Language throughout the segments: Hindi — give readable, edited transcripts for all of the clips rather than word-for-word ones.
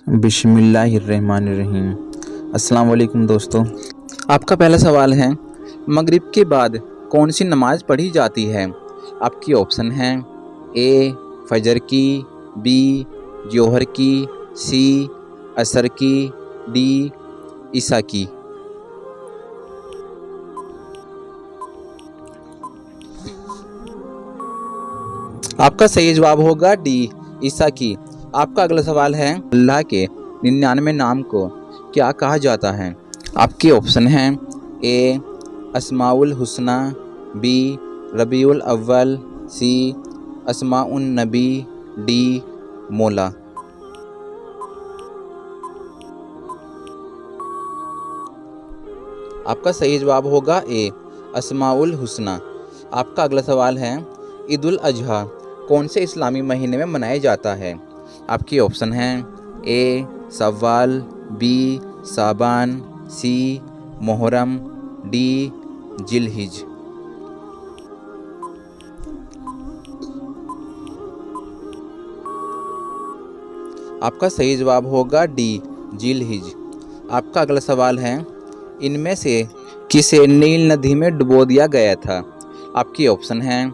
बिस्मिल्लाहिर्रहमानिर्रहीम। अस्सलाम वालेकुम दोस्तों। आपका पहला सवाल है, मगरिब के बाद कौन सी नमाज पढ़ी जाती है? आपकी ऑप्शन हैं ए फजर की, बी जोहर की, सी असर की, डी ईसा की। आपका सही जवाब होगा डी ईसा की। आपका अगला सवाल है, अल्लाह के 99 नाम को क्या कहा जाता है? आपके ऑप्शन हैं ए अस्माउल हुस्ना, बी रबीउल अव्वल, सी अस्माउन नबी, डी मौला। आपका सही जवाब होगा ए अस्माउल हुस्ना। आपका अगला सवाल है, ईद उल अजहा कौन से इस्लामी महीने में मनाया जाता है? आपके ऑप्शन हैं ए सव्वाल, बी साबान, सी मुहर्रम, डी जिलहिज। आपका सही जवाब होगा डी जिलहिज। आपका अगला सवाल है, इनमें से किसे नील नदी में डुबो दिया गया था? आपकी ऑप्शन हैं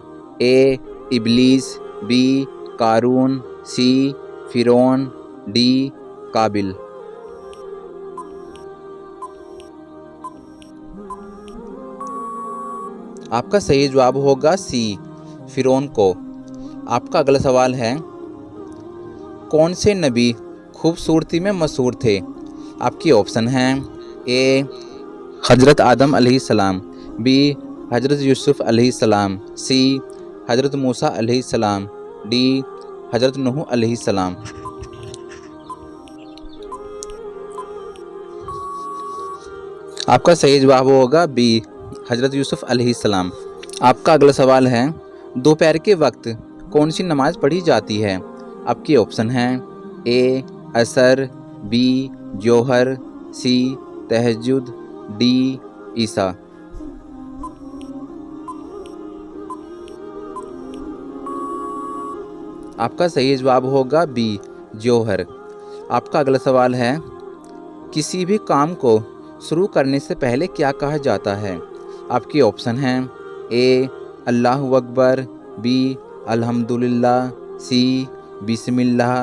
ए इबलीस, बी कारून, सी फिरौन, डी काबिल। आपका सही जवाब होगा सी फिरौन को। आपका अगला सवाल है, कौन से नबी खूबसूरती में मशहूर थे? आपकी ऑप्शन हैं ए हज़रत आदम अलैहिस्सलाम, बी हज़रत यूसुफ अलैहिस्सलाम, सी हज़रत मूसा अलैहिस्सलाम, डी हज़रत नूह अलैहिस्सलाम। आपका सही जवाब होगा बी हज़रत यूसुफ अलैहिस्सलाम। आपका अगला सवाल है, दोपहर के वक्त कौन सी नमाज पढ़ी जाती है? आपके ऑप्शन हैं ए असर, बी जोहर, सी तहज्जुद, डी ईसा। आपका सही जवाब होगा बी जोहर। आपका अगला सवाल है, किसी भी काम को शुरू करने से पहले क्या कहा जाता है? आपके ऑप्शन हैं ए अल्लाहु अकबर, बी अल्हम्दुलिल्लाह, सी बिस्मिल्लाह,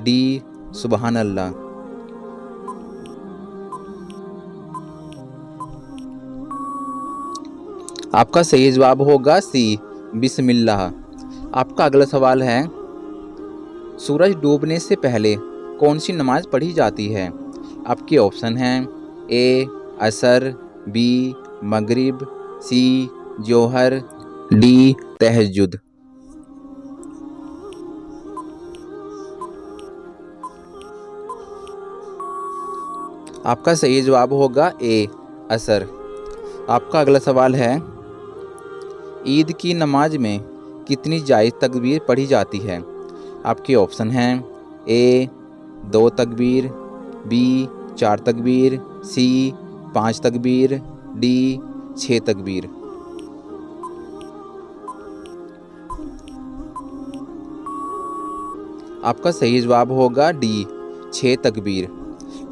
डी सुबहान अल्लाह। आपका सही जवाब होगा सी बिस्मिल्लाह। आपका अगला सवाल है, सूरज डूबने से पहले कौन सी नमाज पढ़ी जाती है? आपके ऑप्शन हैं ए असर, बी मगरिब, सी जोहर, डी तहज्जुद। आपका सही जवाब होगा ए असर। आपका अगला सवाल है, ईद की नमाज में कितनी जायज़ तकबीर पढ़ी जाती है? आपके ऑप्शन हैं ए 2 तकबीर, बी 4 तकबीर, सी 5 तकबीर, डी 6 तकबीर। आपका सही जवाब होगा डी 6 तकबीर।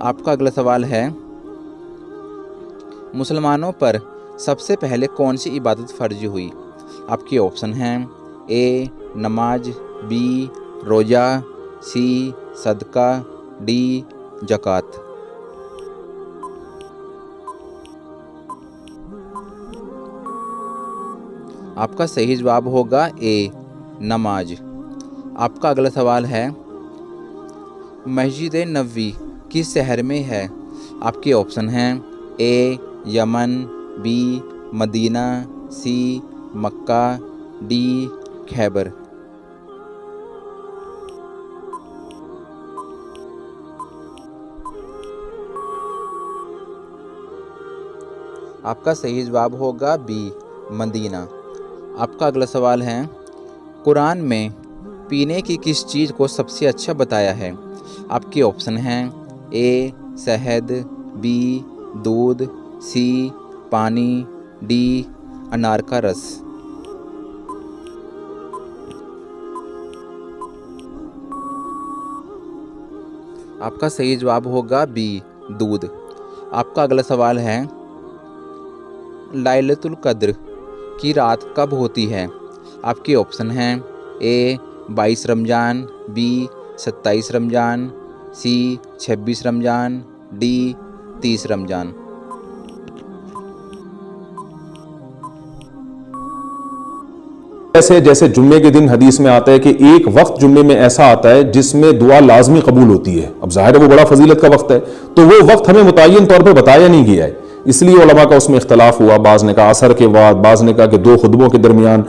आपका अगला सवाल है, मुसलमानों पर सबसे पहले कौन सी इबादत फ़र्ज हुई? आपके ऑप्शन हैं ए नमाज, बी रोज़ा, सी सदका, डी ज़कात। आपका सही जवाब होगा ए नमाज। आपका अगला सवाल है, मस्जिद नबवी किस शहर में है? आपके ऑप्शन हैं ए यमन, बी मदीना, सी मक्का, डी खैबर। आपका सही जवाब होगा बी मदीना। आपका अगला सवाल है, कुरान में पीने की किस चीज़ को सबसे अच्छा बताया है? आपके ऑप्शन हैं ए शहद, बी दूध, सी पानी, डी अनार का रस। आपका सही जवाब होगा बी, दूध। आपका अगला सवाल है, लैलतुल कद्र की रात कब होती है? आपके ऑप्शन हैं ए 22 रमज़ान, बी 27 रमज़ान, सी 26 रमज़ान, डी 30 रमज़ान। ऐसे जैसे जुम्मे के दिन हदीस में आता है कि एक वक्त जुम्मे में ऐसा आता है जिसमें दुआ लाजमी कबूल होती है। अब जाहिर है वो बड़ा फजीलत का वक्त है, तो वो वक्त हमें मुतय्यन तौर पे बताया नहीं गया है, इसलिए उलमा का उसमें इख्तलाफ हुआ। बाज़ ने कहा असर के बाद, बाज़ ने कहा कि 2 खुतबों के दरमियान।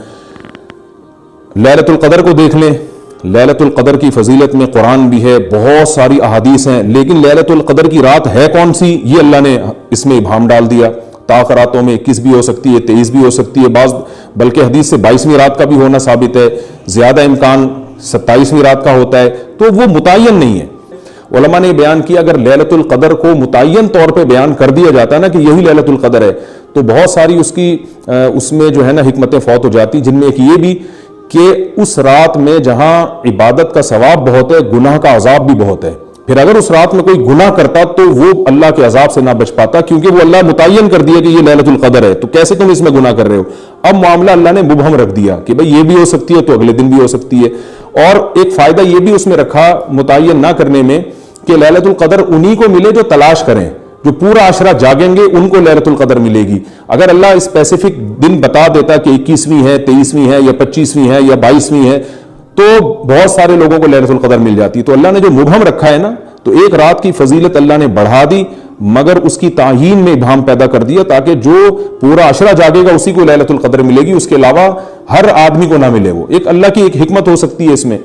लैलतुल क़द्र को देख लें, लैलतुल क़द्र की फजीलत में कुरान भी है, बहुत सारी अहादीस हैं, लेकिन लैलतुल क़द्र की रात है कौन सी, ये अल्लाह ने इसमें इबाम डाल दिया। ताक रातों में 21 भी हो सकती है, 23 भी हो सकती है, बाज़ बल्कि हदीस से 22वीं रात का भी होना साबित है, ज़्यादा इम्कान 27वीं रात का होता है, तो वो मुतय्यन नहीं है। उलमा ने बयान किया अगर लैलतुल क़द्र को मुतय्यन तौर पे बयान कर दिया जाता है ना कि यही लैलतुल क़द्र है, तो बहुत सारी उसमें जो है ना हिकमतें फौत हो जाती, जिनमें एक ये भी कि उस रात में जहां इबादत का सवाब बहुत है, गुनाह का अजाब भी बहुत है। फिर अगर उस रात में कोई गुनाह करता तो वो अल्लाह के अजाब से ना बच पाता, क्योंकि वो अल्लाह मुतय्यन कर दिया कि ये लैलतुल क़द्र है, तो कैसे तुम इसमें गुनाह कर रहे हो। अब मामला अल्लाह ने मुबहम रख दिया कि भाई ये भी हो सकती है तो अगले दिन भी हो सकती है। और एक फायदा ये भी उसमें रखा मुतय्यन ना करने में कि लैलतुल क़द्र उन्हीं को मिले जो तलाश करें, जो पूरा आशरा जागेंगे उनको लैलतुल क़द्र मिलेगी। अगर अल्लाह स्पेसिफिक दिन बता देता कि 21वीं है, 23वीं है या 25वीं है या 22वीं है, तो बहुत सारे लोगों को लैलतुल क़द्र मिल जाती। तो अल्लाह ने जो मुबहम रखा है ना, तो एक रात की फजीलत अल्लाह ने बढ़ा दी, मगर उसकी ताहीन में इबाम पैदा कर दिया ताकि जो पूरा अशरा जागेगा उसी को लैलतुल क़द्र मिलेगी, उसके अलावा हर आदमी को ना मिले। वो एक अल्लाह की एक हिकमत हो सकती है इसमें।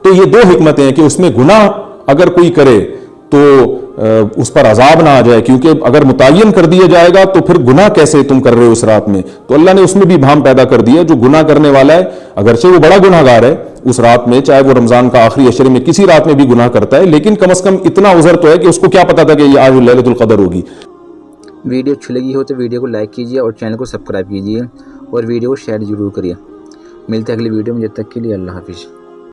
तो ये 2 हिकमतें हैं कि उसमें गुनाह अगर कोई करे तो उस पर अजाब ना आ जाए, क्योंकि अगर मुतय्यन कर दिया जाएगा तो फिर गुनाह कैसे तुम कर रहे हो उस रात में, तो अल्लाह ने उसमें भी भाम पैदा कर दिया। जो गुनाह करने वाला है, अगरचे वो बड़ा गुनाहगार है उस रात में, चाहे वो रमजान का आखिरी अशरे में किसी रात में भी गुनाह करता है, लेकिन कम से कम इतना उज़र तो है कि उसको क्या पता था कि आज लैलतुल क़द्र होगी। वीडियो अच्छी लगी हो तो वीडियो को लाइक कीजिए और चैनल को सब्सक्राइब कीजिए और वीडियो को शेयर जरूर करिए। मिलते हैं अगली वीडियो में, जब तक के लिए अल्लाह हाफिज़।